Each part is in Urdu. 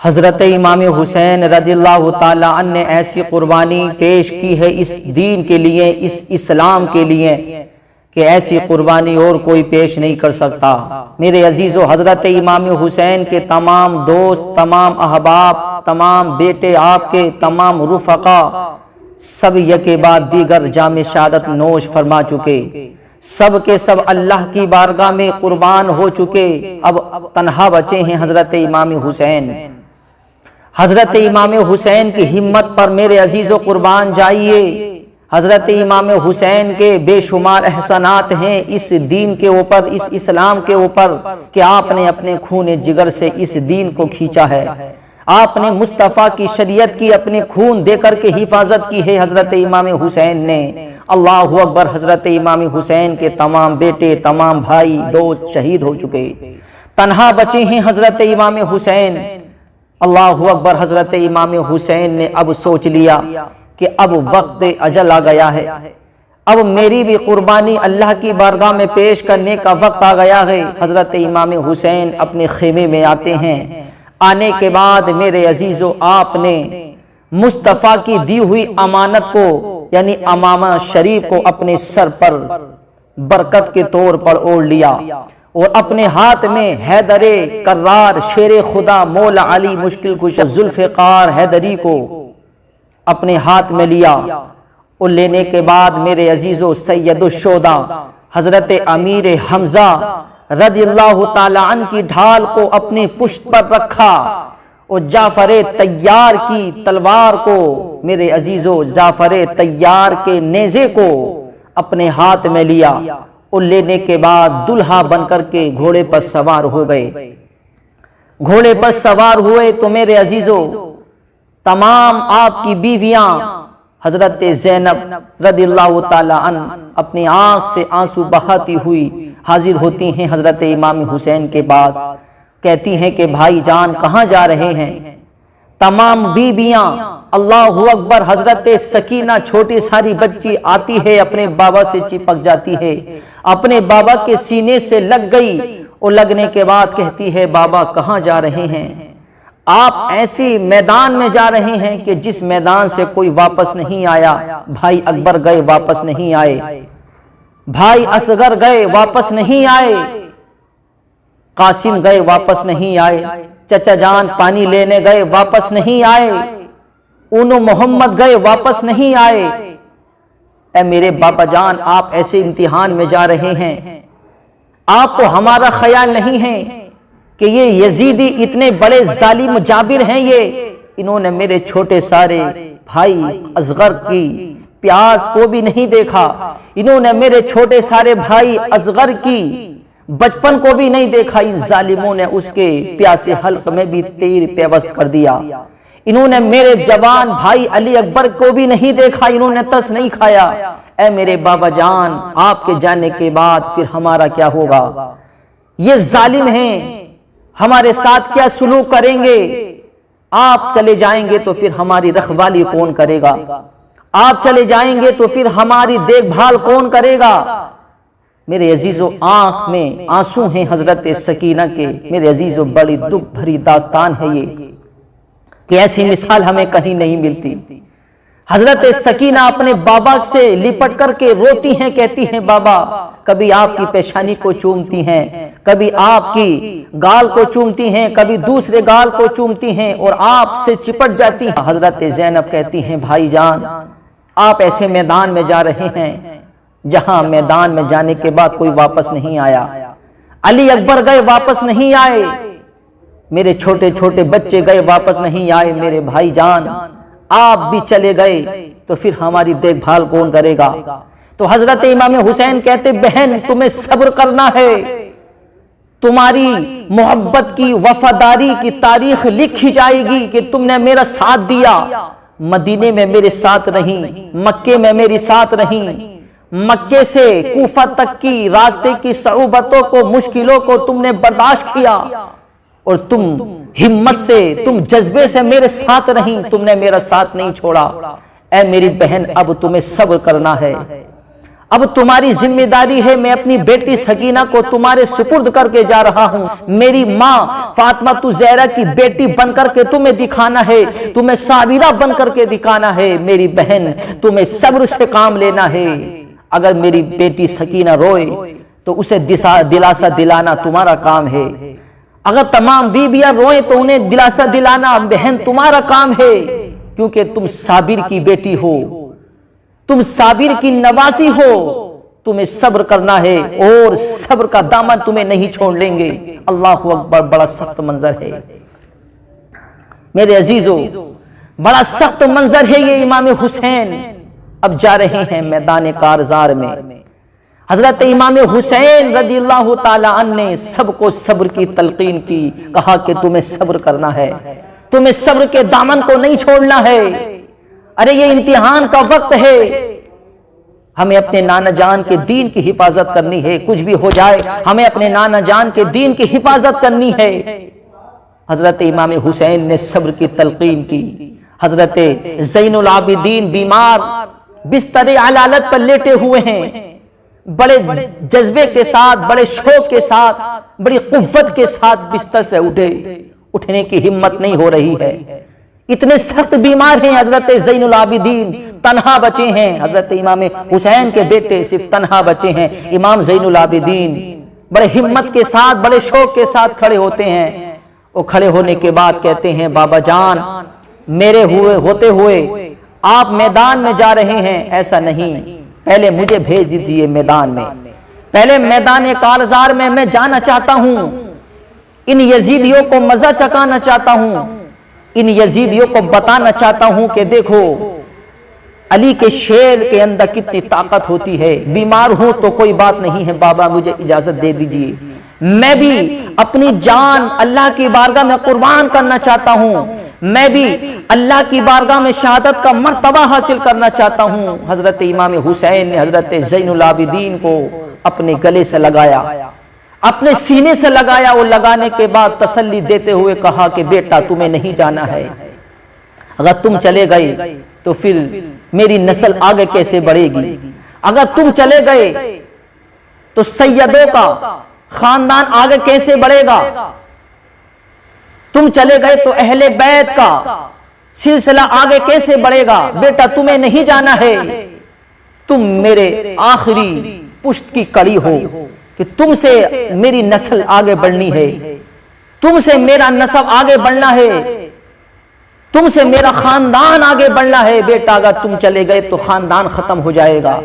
حضرت امام حسین رضی اللہ تعالیٰ عنہ نے ایسی قربانی پیش کی ہے اس دین کے لیے، اس اسلام کے لیے، کہ ایسی قربانی اور کوئی پیش نہیں کر سکتا۔ میرے عزیزو، حضرت امام حسین کے تمام دوست، تمام احباب، تمام بیٹے آپ کے، تمام رفقا، سب یکے بعد دیگر جام شہادت نوش فرما چکے، سب کے سب اللہ کی بارگاہ میں قربان ہو چکے۔ اب تنہا بچے ہیں حضرت امام حسین۔ حضرت امام حسین کی ہمت پر میرے عزیزو قربان جائیے۔ حضرت امام حسین کے بے شمار احسانات ہیں اس دین کے اوپر، اس اسلام کے اوپر، کہ آپ نے اپنے خون جگر سے اس دین کو کھینچا ہے۔ آپ نے مصطفیٰ کی شریعت کی اپنے خون دے کر کے حفاظت کی ہے حضرت امام حسین نے۔ اللہ اکبر۔ حضرت امام حسین کے تمام بیٹے، تمام بھائی، دوست شہید ہو چکے، تنہا بچے ہیں حضرت امام حسین۔ اللہ اکبر۔ حضرت امام حسین نے اب سوچ لیا کہ اب وقت اجل آ گیا ہے، اب میری بھی قربانی اللہ کی بارگاہ میں پیش کرنے کا وقت آ گیا ہے۔ حضرت امام حسین اپنے خیمے میں آتے ہیں۔ آنے کے بعد میرے عزیزو، آپ نے مصطفیٰ کی دی ہوئی امانت کو، یعنی امامہ شریف کو اپنے سر پر برکت کے طور پر اوڑھ لیا، اور اپنے ہاتھ میں حیدر کرار، شیر خدا، مولا علی، مشکل کشا، ذوالفقار حیدری کو اپنے ہاتھ میں لیا۔ اور لینے کے بعد میرے عزیزو، سید الشہداء حضرت امیر حمزہ رضی اللہ تعالی عنہ کی ڈھال کو اپنے پشت پر رکھا، اور جعفر طیار کی تلوار کو، میرے عزیزو، جعفر طیار کے نیزے کو اپنے ہاتھ میں لیا، اور لینے کے بعد دلہا بن کر کے گھوڑے پر سوار ہو گئے۔ گھوڑے پر سوار ہوئے تو میرے عزیزو، تمام آپ کی بیویاں حضرت زینب رضی اللہ تعالی عنہ اپنی آنکھ سے آنسو بہاتی ہوئی حاضر ہوتی ہیں حضرت امام حسین کے پاس، کہتی ہیں کہ بھائی جان کہاں جا رہے ہیں؟ تمام بیویاں، اللہ اکبر، حضرت سکینہ چھوٹی ساری بچی آتی ہے، اپنے بابا سے چپک جاتی ہے، اپنے بابا کے سینے سے لگ گئی، اور لگنے کے بعد کہتی ہے بابا کہاں جا رہے ہیں؟ آپ ایسی میدان میں جا رہے ہیں کہ جس میدان سے کوئی واپس نہیں آیا۔ بھائی اکبر گئے واپس نہیں آئے، بھائی اصغر گئے واپس نہیں آئے، قاسم گئے واپس نہیں آئے، چچا جان پانی لینے گئے واپس نہیں آئے، اونو محمد گئے واپس نہیں آئے۔ اے میرے بابا جان، آپ ایسے امتحان میں جا رہے ہیں، آپ کو ہمارا خیال نہیں ہے کہ یہ یزیدی اتنے بڑے ظالم جابر ہیں، انہوں نے میرے چھوٹے سارے بھائی اصغر کی پیاس کو بھی نہیں دیکھا، انہوں نے میرے چھوٹے سارے بھائی اصغر کی بچپن کو بھی نہیں دیکھا، ان ظالموں نے اس کے پیاسے حلق میں بھی تیر پیوست کر دیا، انہوں نے میرے جوان بھائی علی اکبر کو بھی نہیں دیکھا، انہوں نے تس نہیں کھایا۔ اے میرے بابا جان، آپ کے جانے کے بعد پھر ہمارا کیا ہوگا؟ یہ ظالم ہیں، ہمارے ساتھ کیا سلوک کریں گے؟ آپ چلے جائیں گے تو پھر ہماری رکھوالی کون کرے گا؟ آپ چلے جائیں گے تو پھر ہماری دیکھ بھال کون کرے گا؟ میرے عزیزو، آنکھ میں آنسو ہیں حضرت سکینہ کے۔ میرے عزیزو، بڑی دکھ بھری داستان ہے یہ، کہ ایسی مثال ہمیں کہیں نہیں ملتی۔ حضرت سکینہ اپنے بابا سے لپٹ کر کے روتی ہیں، کہتی ہیں بابا، کبھی آپ کی پیشانی کو چومتی ہیں، کبھی آپ کی گال کو چومتی ہیں، کبھی دوسرے گال کو چومتی ہیں، اور آپ سے چپٹ جاتی ہیں۔ حضرت زینب کہتی ہیں بھائی جان، آپ ایسے میدان میں جا رہے ہیں جہاں میدان میں جانے کے بعد کوئی واپس نہیں آیا، علی اکبر گئے واپس نہیں آئے، میرے چھوٹے چھوٹے بچے گئے واپس نہیں آئے، میرے بھائی جان آپ بھی چلے گئے تو پھر ہماری دیکھ بھال کون کرے گا؟ تو حضرت امام حسین کہتے بہن تمہیں صبر کرنا ہے، تمہاری محبت کی وفاداری کی تاریخ لکھی جائے گی کہ تم نے میرا ساتھ دیا، مدینے میں میرے ساتھ نہیں، مکے میں میری ساتھ نہیں، مکے سے کوفہ تک کی راستے کی صعوبتوں کو، مشکلوں کو تم نے برداشت کیا، اور تم ہمت سے، تم جذبے سے میرے ساتھ نہیں، تم نے میرا ساتھ نہیں چھوڑا۔ اے میری بہن، اب تمہیں صبر کرنا ہے، اب تمہاری ذمہ داری ہے، میں اپنی بیٹی سکینہ کو تمہارے سپرد کر کے جا رہا ہوں۔ میری ماں فاطمہ زہرا کی بیٹی بن کر کے تمہیں دکھانا ہے، تمہیں صابرہ بن کر کے دکھانا ہے۔ میری بہن تمہیں صبر سے کام لینا ہے۔ اگر میری بیٹی سکینہ روئے تو اسے دلاسا دلانا تمہارا کام ہے، اگر تمام بیویاں روئیں تو انہیں دلاسا دلانا بہن تمہارا کام ہے، کیونکہ تم صابر کی بیٹی ہو، تم صابر کی نوازی ہو، تمہیں صبر کرنا ہے اور صبر کا دامن تمہیں نہیں چھوڑ لیں گے۔ اللہ اکبر، بڑا سخت منظر ہے میرے عزیزو، بڑا سخت منظر ہے یہ۔ امام حسین اب جا رہے ہیں میدان کارزار میں۔ حضرت امام حسین رضی اللہ تعالی عنہ نے سب کو صبر کی تلقین کی، کہا کہ تمہیں صبر کرنا ہے، تمہیں صبر کے دامن کو نہیں چھوڑنا ہے۔ ارے یہ امتحان کا وقت ہے، ہمیں اپنے نانا جان کے دین کی حفاظت کرنی ہے، کچھ بھی ہو جائے ہمیں اپنے نانا جان کے دین کی حفاظت کرنی ہے۔ حضرت امام حسین نے صبر کی تلقین کی۔ حضرت زین العابدین بیمار بستر علالت پر لیٹے ہوئے ہیں، بڑے جذبے کے ساتھ، بڑے شوق کے ساتھ، بڑی قوت کے ساتھ بستر سے اٹھنے کی ہمت نہیں ہو رہی ہے، اتنے سخت بیمار ہیں۔ حضرت زین العابدین تنہا بچے ہیں، حضرت امام حسین کے بیٹے صرف تنہا بچے ہیں۔ امام زین العابدین بڑے ہمت کے ساتھ، بڑے شوق کے ساتھ کھڑے ہوتے ہیں۔ وہ کھڑے ہونے کے بعد کہتے ہیں، بابا جان میرے ہوتے ہوئے آپ میدان میں جا رہے ہیں، ایسا نہیں، پہلے مجھے بھیج دیجیے میدان میں، پہلے میدان کارزار میں میں جانا چاہتا ہوں، ان یزیدیوں کو مزہ چکانا چاہتا ہوں، ان یزیدیوں کو بتانا چاہتا ہوں کہ دیکھو علی کے شیر کے اندر کتنی طاقت ہوتی ہے۔ بیمار ہوں تو کوئی بات نہیں ہے بابا، مجھے اجازت دے دیجئے، میں بھی اپنی جان اللہ کی بارگاہ میں قربان کرنا چاہتا ہوں، میں بھی اللہ کی بارگاہ میں شہادت کا مرتبہ حاصل کرنا چاہتا ہوں۔ حضرت امام حسین نے حضرت زین العابدین کو اپنے گلے سے لگایا، اپنے سینے سے لگایا، اور لگانے کے بعد تسلی دیتے ہوئے کہا کہ بیٹا تمہیں نہیں جانا ہے، اگر تم چلے گئے تو پھر میری نسل آگے کیسے بڑھے گی، اگر تم چلے گئے تو سیدوں کا خاندان آگے کیسے بڑھے گا، تم چلے گئے تو اہل بیت کا سلسلہ آگے کیسے بڑھے گا، بیٹا تمہیں نہیں جانا ہے، تم میرے آخری پشت کی کڑی ہو کہ تم سے میری نسل آگے بڑھنی ہے، تم سے میرا نسب آگے بڑھنا ہے، تم سے میرا خاندان آگے بڑھنا ہے۔ بیٹا اگر تم چلے گئے تو خاندان ختم ہو جائے گا،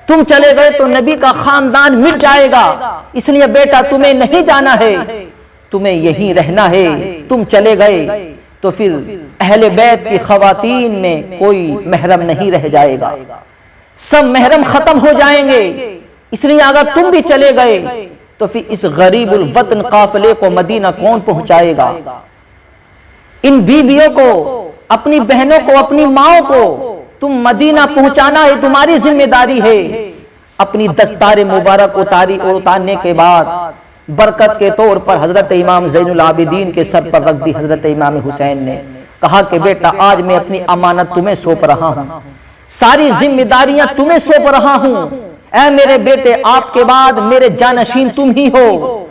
تم چلے گئے تو نبی کا خاندان مٹ جائے گا، اس لیے بیٹا تمہیں نہیں جانا ہے، تمہیں یہیں رہنا ہے، تم چلے گئے تو پھر اہل بیت کی خواتین میں کوئی محرم نہیں رہ جائے گا، سب محرم ختم ہو جائیں گے، اس لیے اگر تم بھی چلے گئے تو پھر اس غریب الوطن قافلے کو مدینہ کون پہنچائے گا، ان بیویوں کو، اپنی بہنوں کو، اپنی ماں کو تم مدینہ پہنچانا ہے، تمہاری ذمہ داری ہے۔ اپنی دستار مبارک اتاری اور اتارنے کے بعد برکت کے طور پر حضرت امام زین العابدین کے سر پر رکھ دی۔ حضرت امام حسین نے کہا کہ بیٹا آج میں اپنی امانت تمہیں سونپ رہا ہوں، ساری ذمہ داریاں تمہیں سونپ رہا ہوں، اے میرے بیٹے آپ کے بعد میرے جانشین تم ہی ہو،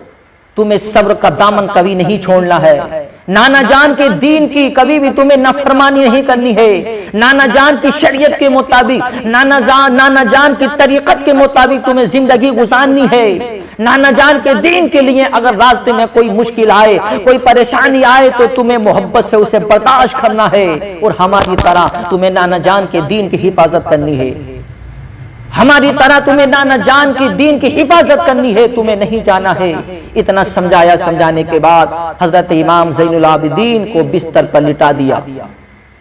تمہیں صبر کا دامن کبھی نہیں چھوڑنا ہے، نانا جان کے دین کی کبھی بھی تمہیں نافرمانی نہیں کرنی ہے، نانا جان کی شریعت کے مطابق، نانا جان کی طریقت کے مطابق تمہیں زندگی گزارنی ہے، نانا جان کے دین کے لیے اگر راستے میں کوئی مشکل آئے، کوئی پریشانی آئے تو تمہیں محبت سے اسے برداشت کرنا ہے، اور ہماری طرح تمہیں نانا جان کے دین کی حفاظت کرنی ہے، ہماری طرح تمہیں نانا جان کی دین کی حفاظت کرنی ہے، تمہیں نہیں جانا ہے۔ اتنا سمجھایا، سمجھانے کے بعد حضرت امام زین العابدین کو بستر پر لٹا دیا۔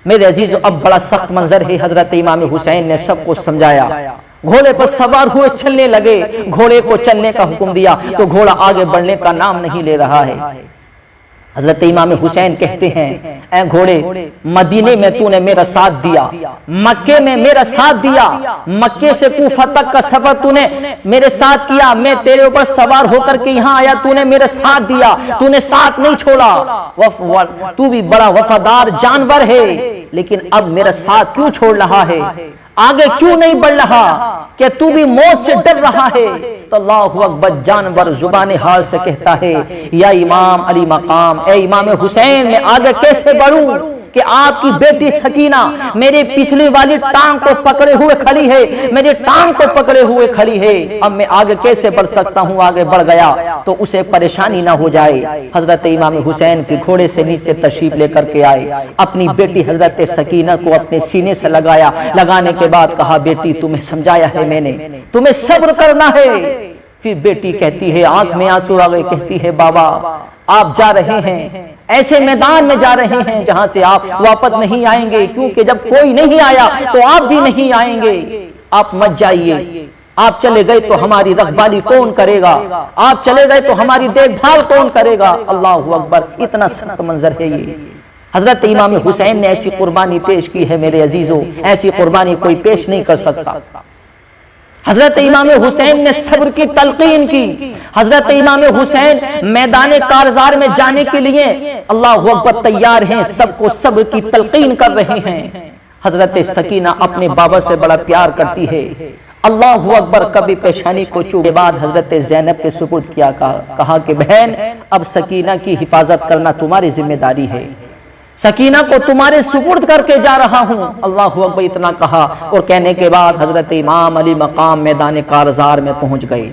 میرے عزیز اب بڑا سخت منظر ہے، حضرت امام حسین نے سب کو سمجھایا، گھوڑے پر سوار ہوئے چلنے لگے، گھوڑے کو چلنے کا حکم دیا تو گھوڑا آگے بڑھنے کا نام نہیں لے رہا ہے۔ حضرت امام حسین کہتے ہیں اے گھوڑے مدینے میں تو نے میرا ساتھ دیا، مکے میں میرا ساتھ دیا، مکے سے کوفہ تک کا سفر تو نے میرے ساتھ کیا، میں تیرے اوپر سوار ہو کر کے یہاں آیا، تو نے میرا ساتھ دیا، تو نے ساتھ نہیں چھوڑا، تو بھی بڑا وفادار جانور ہے، لیکن اب میرا ساتھ کیوں چھوڑ رہا ہے؟ آگے کیوں نہیں بڑھ رہا کہ تو بھی موت سے ڈر رہا ہے؟ تو اللہ اکبر جانور زبان حال سے کہتا ہے یا امام علی مقام، اے امام حسین میں آگے کیسے بڑھوں کہ آپ کی بیٹی سکینہ میرے پچھلی والی ٹانگ کو پکڑے ہوئے کھڑی ہے، میری ٹانگ کو پکڑے ہوئے کھڑی ہے، اب میں آگے کیسے بڑھ سکتا ہوں؟ آگے بڑھ گیا تو اسے پریشانی نہ ہو جائے۔ حضرت امام حسین پھر گھوڑے سے نیچے تشریف لے کر کے آئے، اپنی بیٹی حضرت سکینہ کو اپنے سینے سے لگایا، لگانے کے بعد کہا بیٹی تمہیں سمجھایا ہے میں نے، تمہیں صبر کرنا ہے۔ پھر بیٹی کہتی ہے، آنکھ میں آنسو آ گئے، کہتی ہے بابا آپ جا رہے ہیں، ایسے میدان میں جا رہے ہیں جہاں سے آپ واپس نہیں آئیں گے، کیونکہ جب کوئی نہیں آیا تو آپ بھی نہیں آئیں گے، آپ مت جائیے، آپ چلے گئے تو ہماری رکھوالی کون کرے گا، آپ چلے گئے تو ہماری دیکھ بھال کون کرے گا؟ اللہ اکبر، اتنا سخت منظر ہے یہ۔ حضرت امام حسین نے ایسی قربانی پیش کی ہے میرے عزیزوں، ایسی قربانی کوئی پیش نہیں کر سکتا۔ حضرت امام حسین نے صبر کی تلقین کی، حضرت امام حسین میدان کارزار میں جانے کے لیے اللہ اکبر تیار ہیں، سب کو صبر کی تلقین کر رہے ہیں۔ حضرت سکینہ اپنے بابا سے بڑا پیار کرتی ہے، اللہ اکبر، کبھی پیشانی کو چھو کے بعد حضرت زینب کے سپرد کیا، کہا کہ بہن اب سکینہ کی حفاظت کرنا تمہاری ذمہ داری ہے، سکینہ کو تمہارے سپرد کر کے جا رہا ہوں، اللہ اکبر اتنا کہا، اور کہنے کے بعد حضرت امام علی مقام میدان کارزار میں پہنچ گئے۔